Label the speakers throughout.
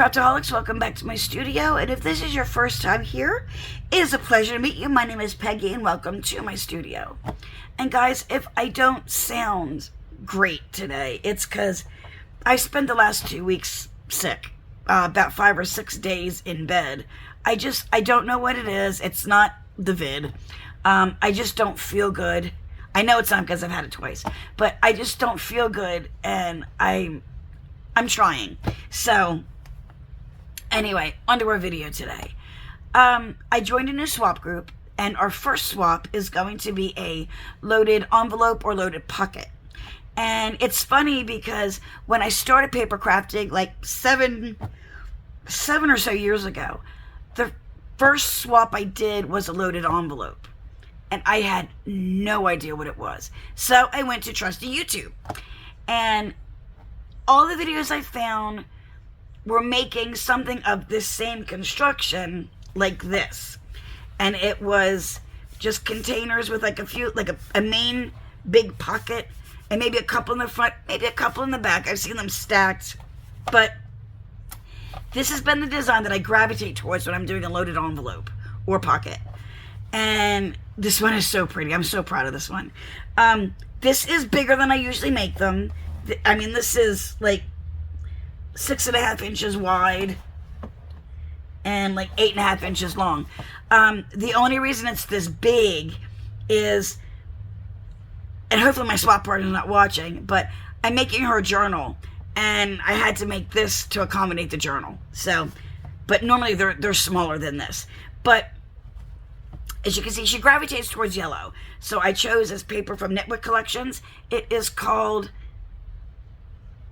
Speaker 1: Craftaholics, welcome back to my studio, and if this is your first time here, it is a pleasure to meet you. My name is Peggy, and welcome to my studio. And guys, if I don't sound great today, it's because I spent the last 2 weeks sick, about 5 or 6 days in bed. I don't know what it is. It's not the vid. I just don't feel good. I know it's not because I've had it twice, but I just don't feel good, and I'm trying. So anyway, onto our video today. I joined a new swap group, and our first swap is going to be a loaded envelope or loaded pocket. And it's funny because when I started paper crafting like seven or so years ago, the first swap I did was a loaded envelope, and I had no idea what it was. So I went to trusty YouTube, and all the videos I found were making something of this same construction like this. And it was just containers with like a main big pocket and maybe a couple in the front, maybe a couple in the back. I've seen them stacked. But this has been the design that I gravitate towards when I'm doing a loaded envelope or pocket. And this one is so pretty. I'm so proud of this one. This is bigger than I usually make them. I mean, this is like 6.5 inches wide and like 8.5 inches long. The only reason it's this big is, and hopefully my swap partner is not watching, but I'm making her a journal, and I had to make this to accommodate the journal. So, but normally they're smaller than this. But as you can see, she gravitates towards yellow. So I chose this paper from Knitwood Collections. It is called,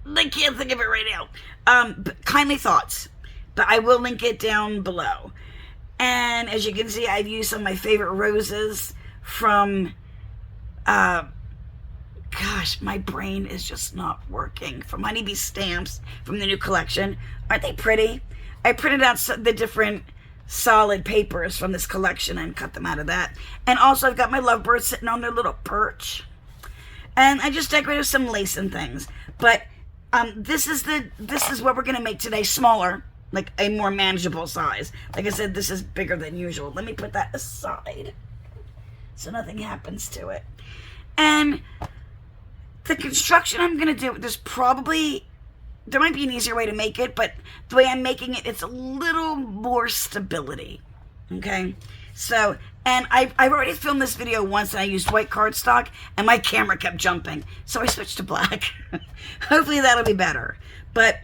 Speaker 1: I can't think of it right now. Kindly Thoughts. But I will link it down below. And as you can see, I've used some of my favorite roses from, gosh, my brain is just not working. From Honeybee Stamps from the new collection. Aren't they pretty? I printed out the different solid papers from this collection and cut them out of that. And also I've got my lovebirds sitting on their little perch. And I just decorated some lace and things. But this is what we're going to make today, smaller, like a more manageable size. Like I said, this is bigger than usual. Let me put that aside so nothing happens to it. And the construction I'm going to do, there might be an easier way to make it, but the way I'm making it, it's a little more stability. Okay? So, and I've already filmed this video once, and I used white cardstock, and my camera kept jumping. So I switched to black. Hopefully that'll be better. But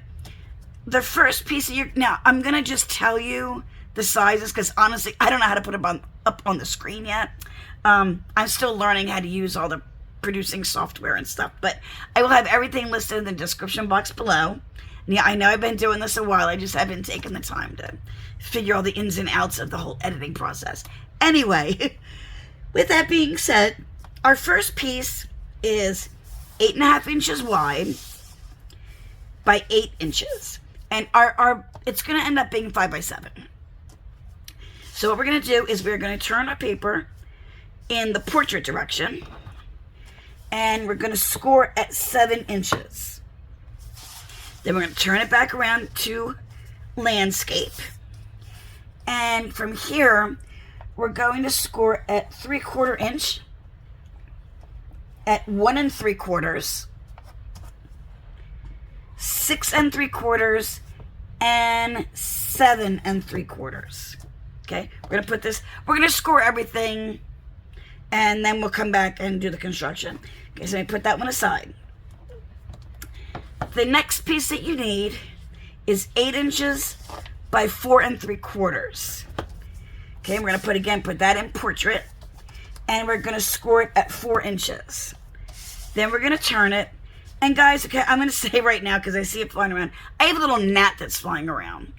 Speaker 1: the first piece of now, I'm going to just tell you the sizes, because honestly, I don't know how to put them up on the screen yet. I'm still learning how to use all the producing software and stuff, but I will have everything listed in the description box below. Yeah, I know I've been doing this a while. I just haven't taken the time to figure all the ins and outs of the whole editing process. Anyway, with that being said, our first piece is 8.5 inches wide by 8 inches. And it's going to end up being 5 by 7. So what we're going to do is we're going to turn our paper in the portrait direction, and we're going to score at 7 inches. Then we're going to turn it back around to landscape. And from here, we're going to score at 3/4 inch, at 1 3/4, 6 3/4, and 7 3/4. Okay, we're going to put this, we're going to score everything, and then we'll come back and do the construction. Okay, so I put that one aside. The next piece that you need is 8 inches by 4 3/4. Okay, we're going to put that in portrait, and we're going to score it at 4 inches. Then we're going to turn it. And guys, okay, I'm going to say right now, because I see it flying around, I have a little gnat that's flying around.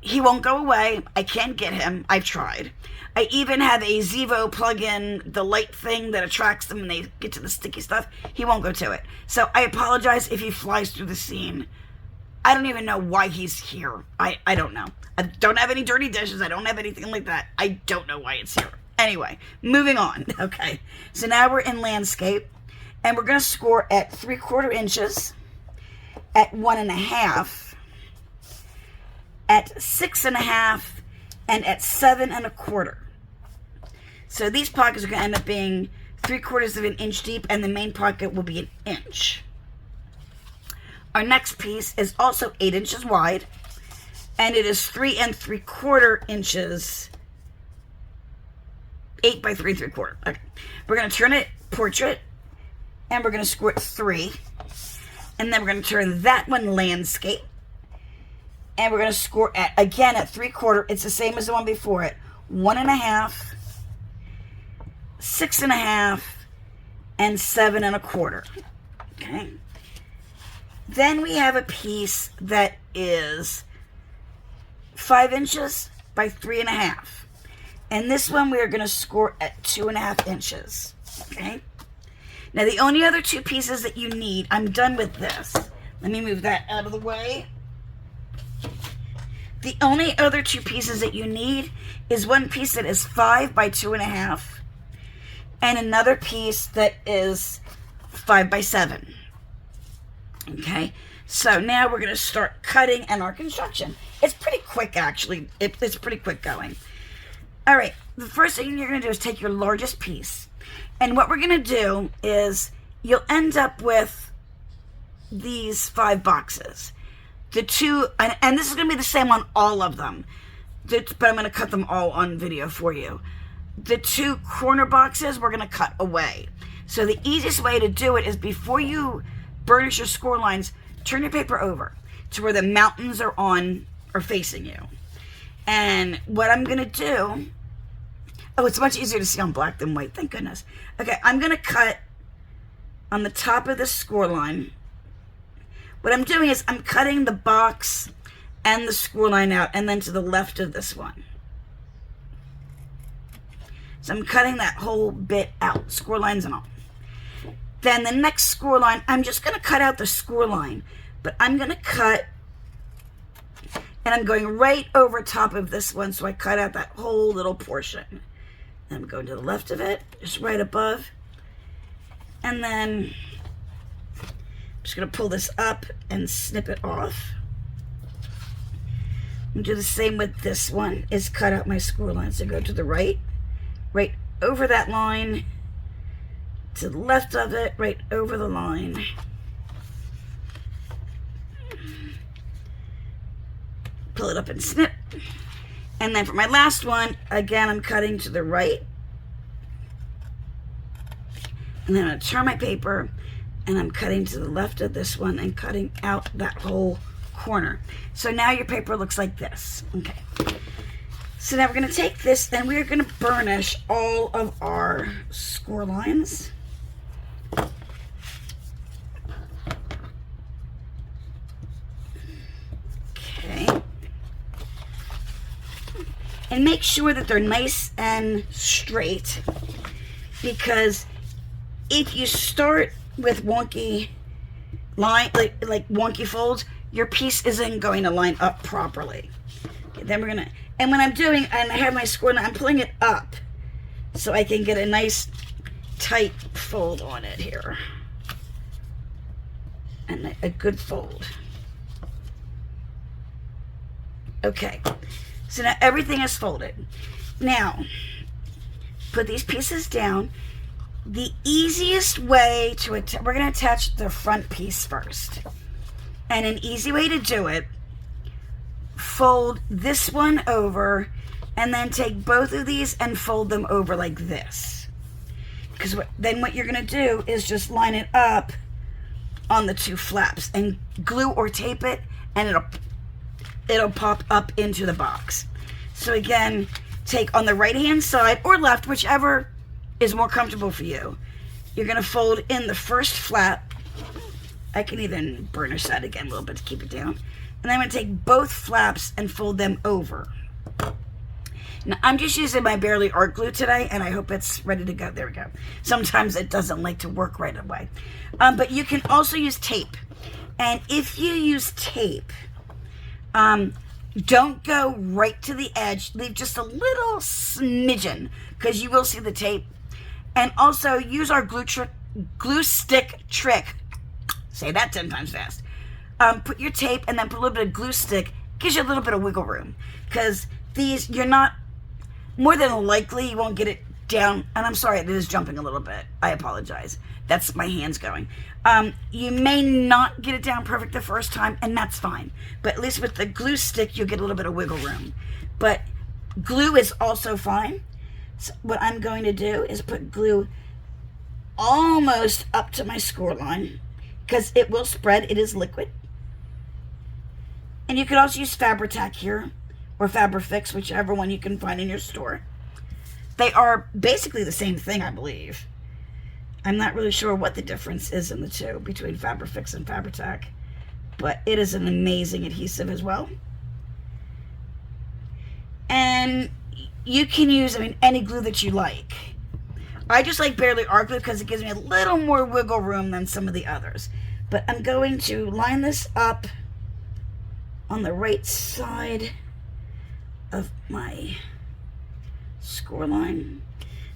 Speaker 1: He won't go away. I can't get him. I've tried. I even have a Zevo plug-in, the light thing that attracts them when they get to the sticky stuff. He won't go to it. So I apologize if he flies through the scene. I don't even know why he's here. I don't know. I don't have any dirty dishes. I don't have anything like that. I don't know why it's here. Anyway, moving on. Okay. So now we're in landscape. And we're going to score at 3/4 inches, at 1 1/2, at 6.5 and at 7.25. So these pockets are going to end up being 3/4 of an inch deep, and the main pocket will be an inch. Our next piece is also 8 inches wide, and it is 3 3/4 inches, 8 by 3 3/4. Okay. We're going to turn it portrait, and we're going to score it 3, and then we're going to turn that one landscape, and we're going to score at, again, at 3/4. It's the same as the one before it. 1.5, 6.5, and 7.25. Okay. Then we have a piece that is 5 inches by 3.5. And this one we are going to score at 2.5 inches. Okay. Now the only other two pieces that you need, I'm done with this. Let me move that out of the way. The only other two pieces that you need is one piece that is 5 by 2.5 and another piece that is 5 by 7. Okay, so now we're going to start cutting and our construction. It's pretty quick, actually. It's pretty quick going. All right, the first thing you're going to do is take your largest piece. And what we're going to do is you'll end up with these 5 boxes. The two, and this is going to be the same on all of them, but I'm going to cut them all on video for you. The 2 corner boxes we're going to cut away. So the easiest way to do it is before you burnish your score lines, turn your paper over to where the mountains are facing you. And what I'm going to do, oh, it's much easier to see on black than white, thank goodness. Okay, I'm going to cut on the top of this score line. What I'm doing is I'm cutting the box and the score line out, and then to the left of this one. So I'm cutting that whole bit out, score lines and all. Then the next score line, I'm just going to cut out the score line, but I'm going to cut, and I'm going right over top of this one, so I cut out that whole little portion. Then I'm going to the left of it, just right above, and then I'm just going to pull this up and snip it off. And do the same with this one, is cut out my score line, so go to the right over that line, to the left of it, right over the line. Pull it up and snip. And then for my last one, again, I'm cutting to the right. And then I'm going to turn my paper, and I'm cutting to the left of this one and cutting out that whole corner. So now your paper looks like this. Okay. So now we're going to take this, and we're going to burnish all of our score lines. Okay. And make sure that they're nice and straight, because if you start with wonky line, like wonky folds, your piece isn't going to line up properly. Okay, then we're going to, and when I'm doing, and I have my score line, I'm pulling it up so I can get a nice tight fold on it here. And a good fold. Okay, so now everything is folded. Now, put these pieces down. The easiest way to we're going to attach the front piece first. And an easy way to do it, fold this one over, and then take both of these and fold them over like this. Because then what you're going to do is just line it up on the 2 flaps and glue or tape it, and it'll pop up into the box. So again, take on the right hand side or left, whichever is more comfortable for you. You're going to fold in the first flap. I can even burnish that again a little bit to keep it down. And I'm going to take both flaps and fold them over. Now, I'm just using my Barely Art glue today, and I hope it's ready to go. There we go. Sometimes it doesn't like to work right away. But you can also use tape. And if you use tape, don't go right to the edge. Leave just a little smidgen, because you will see the tape. And also use our glue stick trick. Say that 10 times fast. Put your tape and then put a little bit of glue stick. gives you a little bit of wiggle room, because these, you're not, more than likely you won't get it down. And I'm sorry, it is jumping a little bit. I apologize. That's my hands going. You may not get it down perfect the first time, and that's fine. But at least with the glue stick, you'll get a little bit of wiggle room. But glue is also fine. So what I'm going to do is put glue almost up to my score line, because it will spread. It is liquid. And you could also use Fabri-Tac here, or Fabri-Fix, whichever one you can find in your store. They are basically the same thing, I believe. I'm not really sure what the difference is in the two, between Fabri-Fix and Fabri-Tac, but it is an amazing adhesive as well. And you can use, I mean, any glue that you like. I just like Barely Art glue because it gives me a little more wiggle room than some of the others. But I'm going to line this up on the right side of my score line.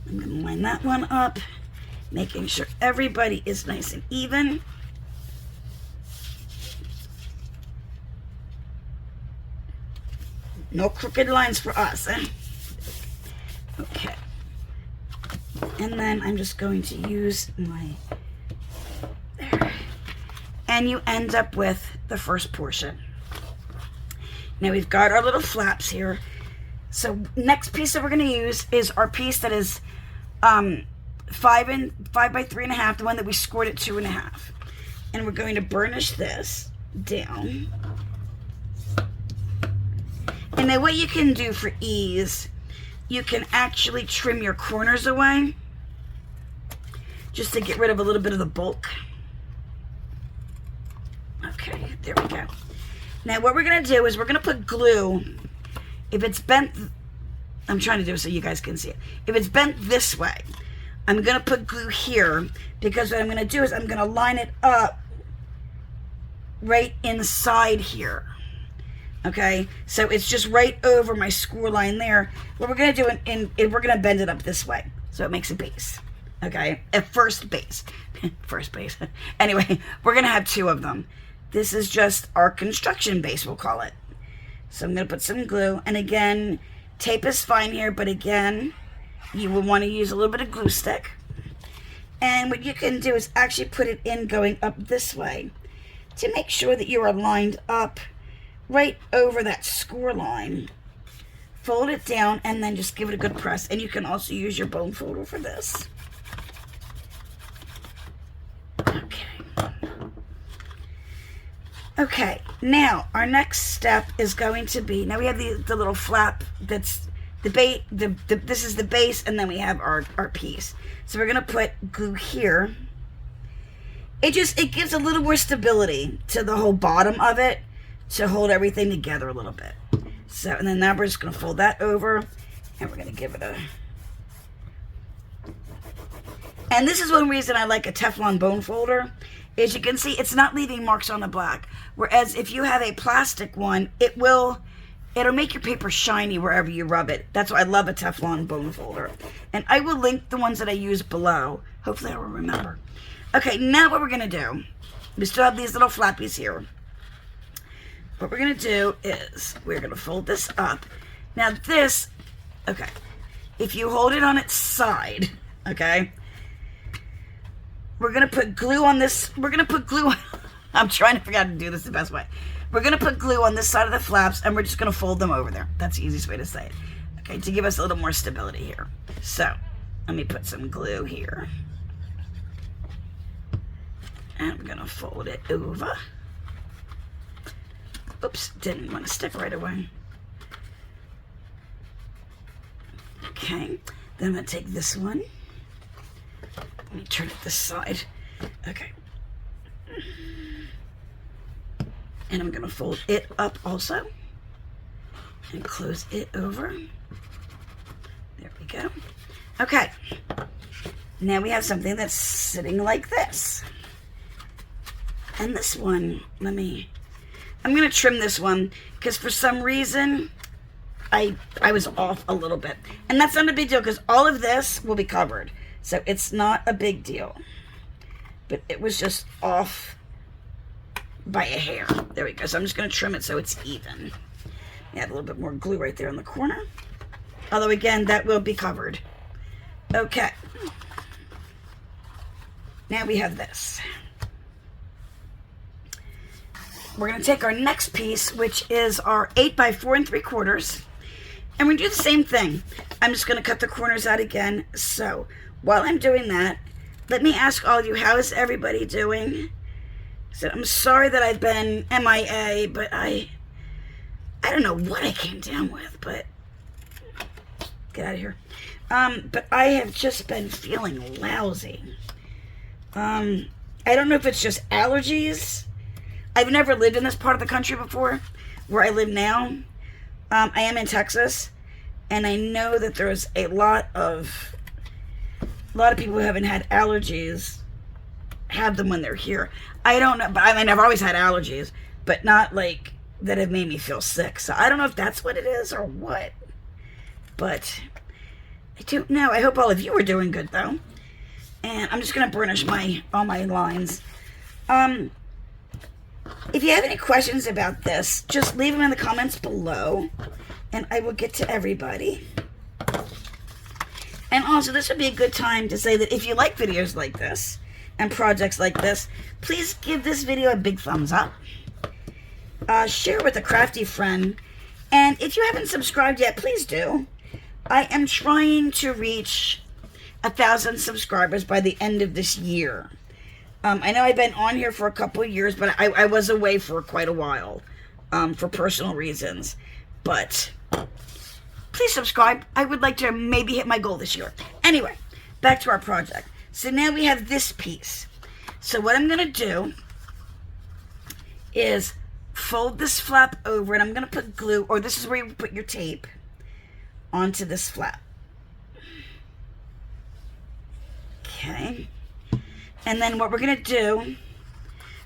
Speaker 1: I'm going to line that one up, making sure everybody is nice and even. No crooked lines for us, eh? Okay. And then I'm just going to use my, there. And you end up with the first portion. Now we've got our little flaps here. So next piece that we're going to use is our piece that is 5 by 3.5, the one that we scored at 2.5. And we're going to burnish this down. And then what you can do for ease, you can actually trim your corners away just to get rid of a little bit of the bulk. Okay, there we go. Now what we're going to do is we're going to put glue. If it's bent, I'm trying to do it so you guys can see it. If it's bent this way, I'm going to put glue here, because what I'm going to do is I'm going to line it up right inside here. Okay, so it's just right over my score line there. What we're going to do, we're going to bend it up this way, so it makes a base. Okay, a first base. First base. Anyway, we're going to have 2 of them. This is just our construction base, we'll call it. So I'm going to put some glue, and again, tape is fine here, but again, you will want to use a little bit of glue stick. And what you can do is actually put it in going up this way to make sure that you are lined up right over that score line. Fold it down and then just give it a good press. And you can also use your bone folder for this. Okay, now our next step is going to be, now we have the little flap that's the base, this is the base, and then we have our piece. So we're going to put glue here. It gives a little more stability to the whole bottom of it to hold everything together a little bit. So, and then now we're just going to fold that over, and we're going to give it a, and this is one reason I like a Teflon bone folder. As you can see, it's not leaving marks on the black. Whereas if you have a plastic one, it'll make your paper shiny wherever you rub it. That's why I love a Teflon bone folder. And I will link the ones that I use below. Hopefully I will remember. Okay, now what we're going to do, we still have these little flappies here. What we're going to do is we're going to fold this up. Now this, okay, if you hold it on its side, okay, we're going to put glue on this. We're going to put glue on, I'm trying to figure out how to do this the best way. We're going to put glue on this side of the flaps, and we're just going to fold them over there. That's the easiest way to say it. Okay, to give us a little more stability here. So, let me put some glue here. And I'm going to fold it over. Oops, didn't want to stick right away. Okay, then I'm going to take this one. Let me turn it this side. Okay. And I'm going to fold it up also. And close it over. There we go. Okay. Now we have something that's sitting like this. And this one, I'm going to trim this one because for some reason I was off a little bit. And that's not a big deal because all of this will be covered. So it's not a big deal. But it was just off by a hair. There we go. So I'm just going to trim it so it's even. Add a little bit more glue right there in the corner. Although again, that will be covered. Okay. Now we have this. We're going to take our next piece, which is our 8 by 4 3/4, and we're going to do the same thing. I'm just going to cut the corners out again. So while I'm doing that, let me ask all of you, how is everybody doing? So I'm sorry that I've been MIA, but I don't know what I came down with, but get out of here. But I have just been feeling lousy. I don't know if it's just allergies. I've never lived in this part of the country before, where I live now. I am in Texas, and I know that there's a lot of people who haven't had allergies have them when they're here. I don't know, but I mean, I've always had allergies, but not like that have made me feel sick. So I don't know if that's what it is or what, but I don't know. I hope all of you are doing good though. And I'm just gonna burnish all my lines. If you have any questions about this, just leave them in the comments below, and I will get to everybody. And also, this would be a good time to say that if you like videos like this and projects like this, please give this video a big thumbs up. Share with a crafty friend. And if you haven't subscribed yet, please do. I am trying to reach 1,000 subscribers by the end of this year. I know I've been on here for a couple of years, but I was away for quite a while for personal reasons. But please subscribe. I would like to maybe hit my goal this year. Anyway, back to our project. So now we have this piece. So what I'm going to do is fold this flap over, and I'm going to put glue, or this is where you put your tape, onto this flap. Okay. And then what we're going to do,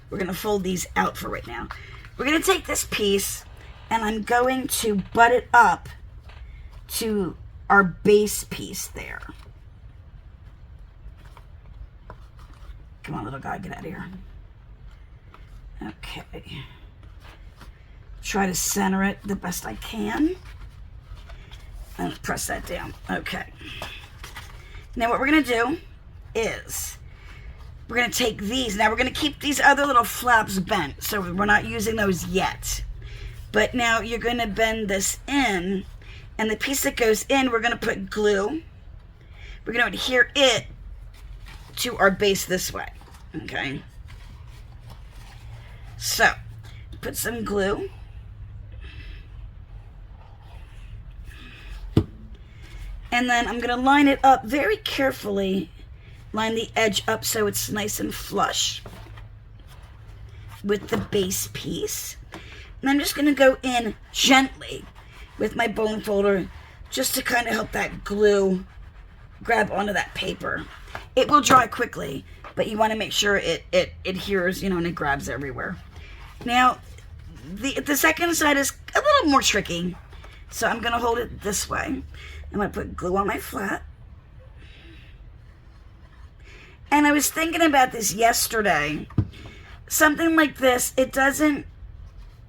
Speaker 1: we're going to fold these out for right now. We're going to take this piece, and I'm going to butt it up to our base piece there. Come on, little guy, get out of here. Okay. Try to center it the best I can. And press that down. Okay. Now what we're going to do is we're going to take these. Now we're going to keep these other little flaps bent, so we're not using those yet. But now you're going to bend this in, and the piece that goes in, we're going to put glue. We're going to adhere it to our base this way. Okay. So, put some glue. And then I'm going to line it up very carefully. Line the edge up so it's nice and flush with the base piece. And I'm just going to go in gently with my bone folder just to kind of help that glue grab onto that paper. It will dry quickly, but you want to make sure it adheres, and it grabs everywhere. Now, the second side is a little more tricky, so I'm going to hold it this way. I'm going to put glue on my flat. And I was thinking about this yesterday. Something like this, it doesn't,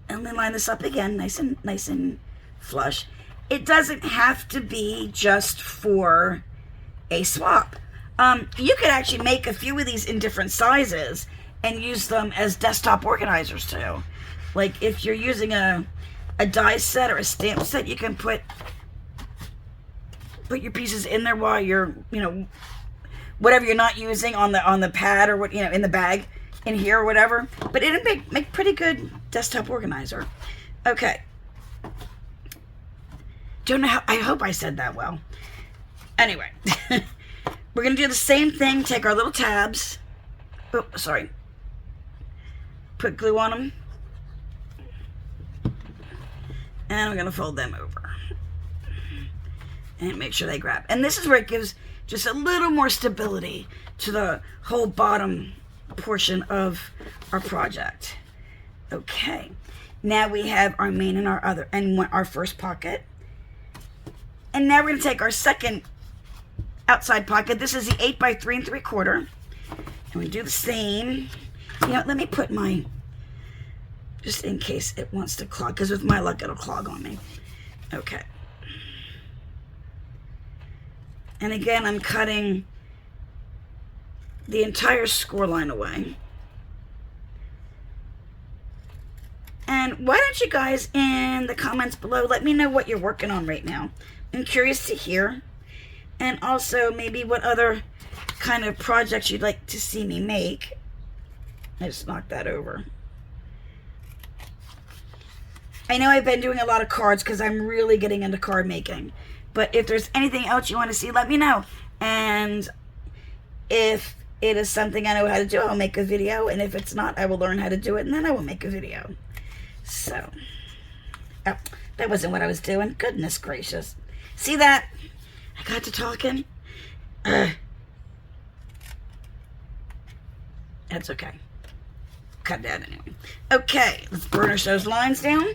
Speaker 1: and let me line this up again, nice and flush. It doesn't have to be just for a swap. You could actually make a few of these in different sizes and use them as desktop organizers too. Like if you're using a die set or a stamp set, you can put your pieces in there while you're, whatever you're not using on the pad or what, in the bag in here or whatever. But it'd make pretty good desktop organizer. Okay. Don't know how, I hope I said that well. Anyway, we're going to do the same thing. Take our little tabs. Oh, sorry. Put glue on them. And we're going to fold them over. And make sure they grab. And this is where it gives just a little more stability to the whole bottom portion of our project. Okay. Now we have our main and our first pocket. And now we're going to take our second outside pocket. This is the 8 by 3 3/4. And we do the same. Let me put my just in case it wants to clog, because with my luck it'll clog on me. Okay. And again, I'm cutting the entire score line away. And why don't you guys in the comments below let me know what you're working on right now. I'm curious to hear. And also maybe what other kind of projects you'd like to see me make. I just knocked that over. I know I've been doing a lot of cards because I'm really getting into card making. But if there's anything else you want to see, let me know. And if it is something I know how to do, I'll make a video. And if it's not, I will learn how to do it, and then I will make a video. So, oh, that wasn't what I was doing. Goodness gracious. See that? I got to talking. That's okay. Cut that anyway. Okay, let's burnish those lines down.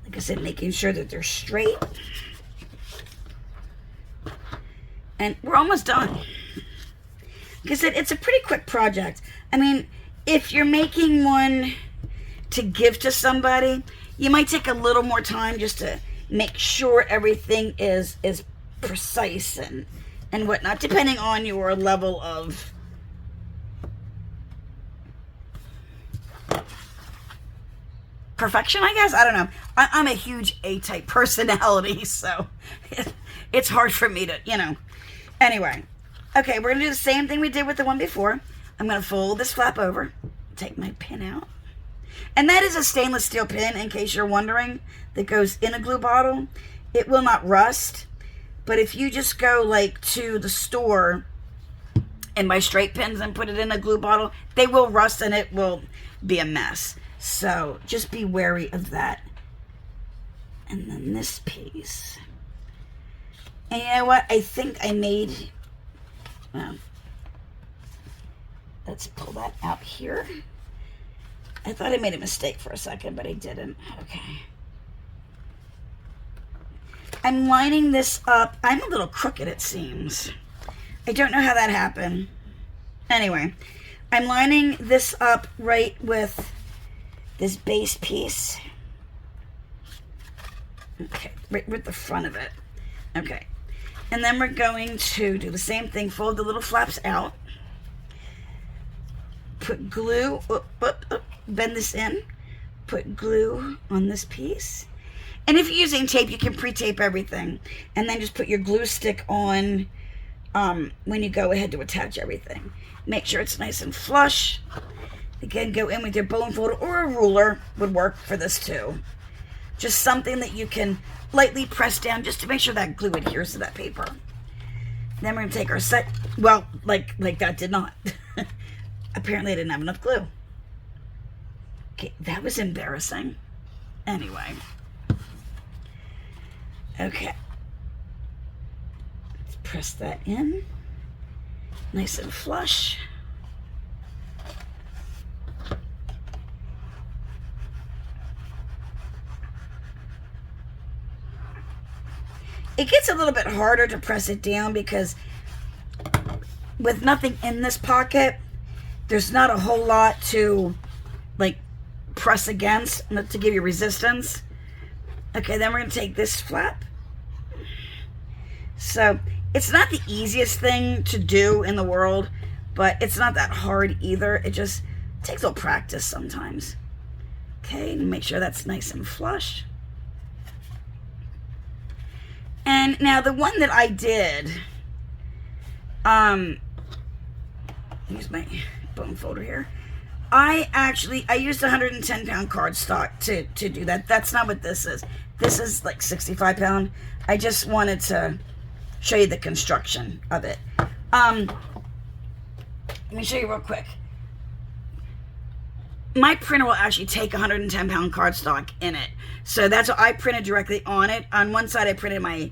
Speaker 1: Like I said, making sure that they're straight. And we're almost done. Like I said, it's a pretty quick project. I mean, if you're making one to give to somebody, you might take a little more time just to make sure everything is precise and whatnot, depending on your level of perfection, I guess. I don't know. I'm a huge A-type personality, so it's hard for me to, you know. Anyway, okay, we're going to do the same thing we did with the one before. I'm going to fold this flap over, take my pin out. And that is a stainless steel pin, in case you're wondering, that goes in a glue bottle. It will not rust. But if you just go, like, to the store and buy straight pins and put it in a glue bottle, they will rust and it will be a mess. So just be wary of that. And then this piece. And you know what? I think I made... Well, let's pull that out here. I thought I made a mistake for a second, but I didn't. Okay. I'm lining this up. I'm a little crooked, it seems. I don't know how that happened. Anyway, I'm lining this up right with this base piece. Okay, right with the front of it. Okay. And then we're going to do the same thing. Fold the little flaps out. Put glue, bend this in. Put glue on this piece. And if you're using tape, you can pre-tape everything. And then just put your glue stick on when you go ahead to attach everything. Make sure it's nice and flush. Again, go in with your bone folder or a ruler would work for this too. Just something that you can lightly press down just to make sure that glue adheres to that paper. Then we're going to take our set. Well, like that did not. Apparently I didn't have enough glue. Okay, that was embarrassing. Anyway. Okay. Let's press that in. Nice and flush. It gets a little bit harder to press it down because with nothing in this pocket, there's not a whole lot to like press against to give you resistance. Okay, then we're going to take this flap. So it's not the easiest thing to do in the world, but it's not that hard either. It just takes a little practice sometimes. Okay, and make sure that's nice and flush. And now the one that I did, use my bone folder here. I used 110-pound cardstock to do that. That's not what this is. This is like 65-pound. I just wanted to show you the construction of it. Let me show you real quick. My printer will actually take 110-pound cardstock in it. So that's what I printed directly on it. On one side, I printed my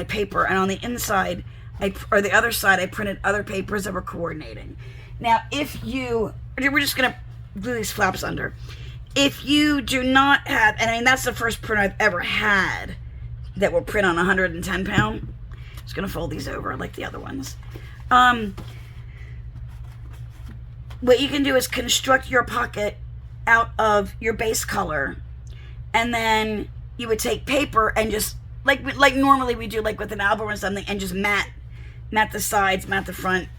Speaker 1: paper, and on the inside, or the other side, I printed other papers that were coordinating. Now, we're just going to glue these flaps under. If you do not have, and I mean, that's the first printer I've ever had that will print on 110-pound. just going to fold these over like the other ones. What you can do is construct your pocket out of your base color, and then you would take paper and just like normally we do, like with an album or something, and just mat the sides, mat the front,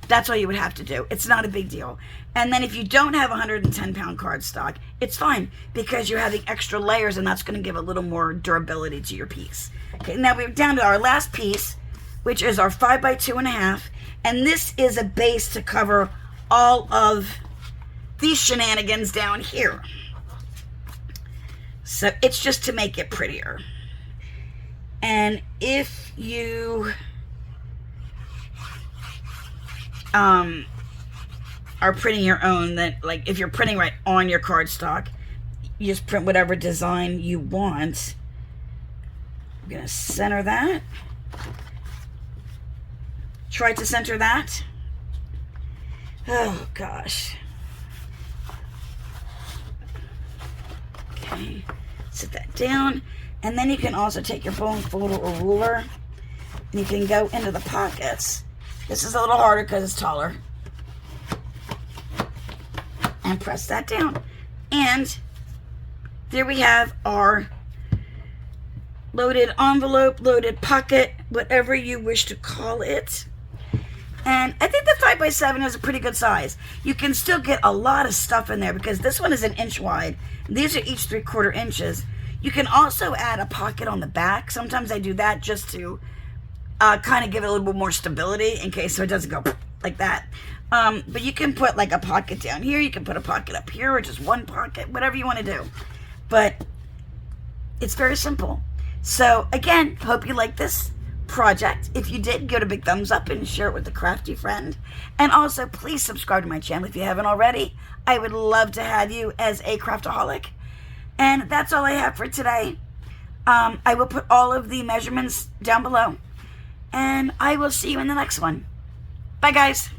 Speaker 1: that's all you would have to do. It's not a big deal. And then if you don't have 110-pound cardstock, it's fine, because you're having extra layers, and that's going to give a little more durability to your piece. Okay, now we're down to our last piece, which is our 5 by 2.5, and this is a base to cover all of these shenanigans down here. So it's just to make it prettier. And if you are printing your own, then like if you're printing right on your cardstock, you just print whatever design you want. I'm gonna center that. Try to center that. Oh gosh. Okay, sit that down, and then you can also take your bone folder or ruler, and you can go into the pockets. This is a little harder because it's taller. And press that down. And there we have our loaded envelope, loaded pocket, whatever you wish to call it. And I think the 5 by 7 is a pretty good size. You can still get a lot of stuff in there, because this one is 1 inch wide. These are each 3/4 inches. You can also add a pocket on the back. Sometimes I do that just to kind of give it a little bit more stability, in case so it doesn't go like that. But you can put like a pocket down here. You can put a pocket up here, or just one pocket, whatever you want to do. But it's very simple. So again, hope you like this project. If you did, give it a big thumbs up and share it with a crafty friend. And also, please subscribe to my channel if you haven't already. I would love to have you as a craftaholic. And that's all I have for today. I will put all of the measurements down below, and I will see you in the next one. Bye, guys.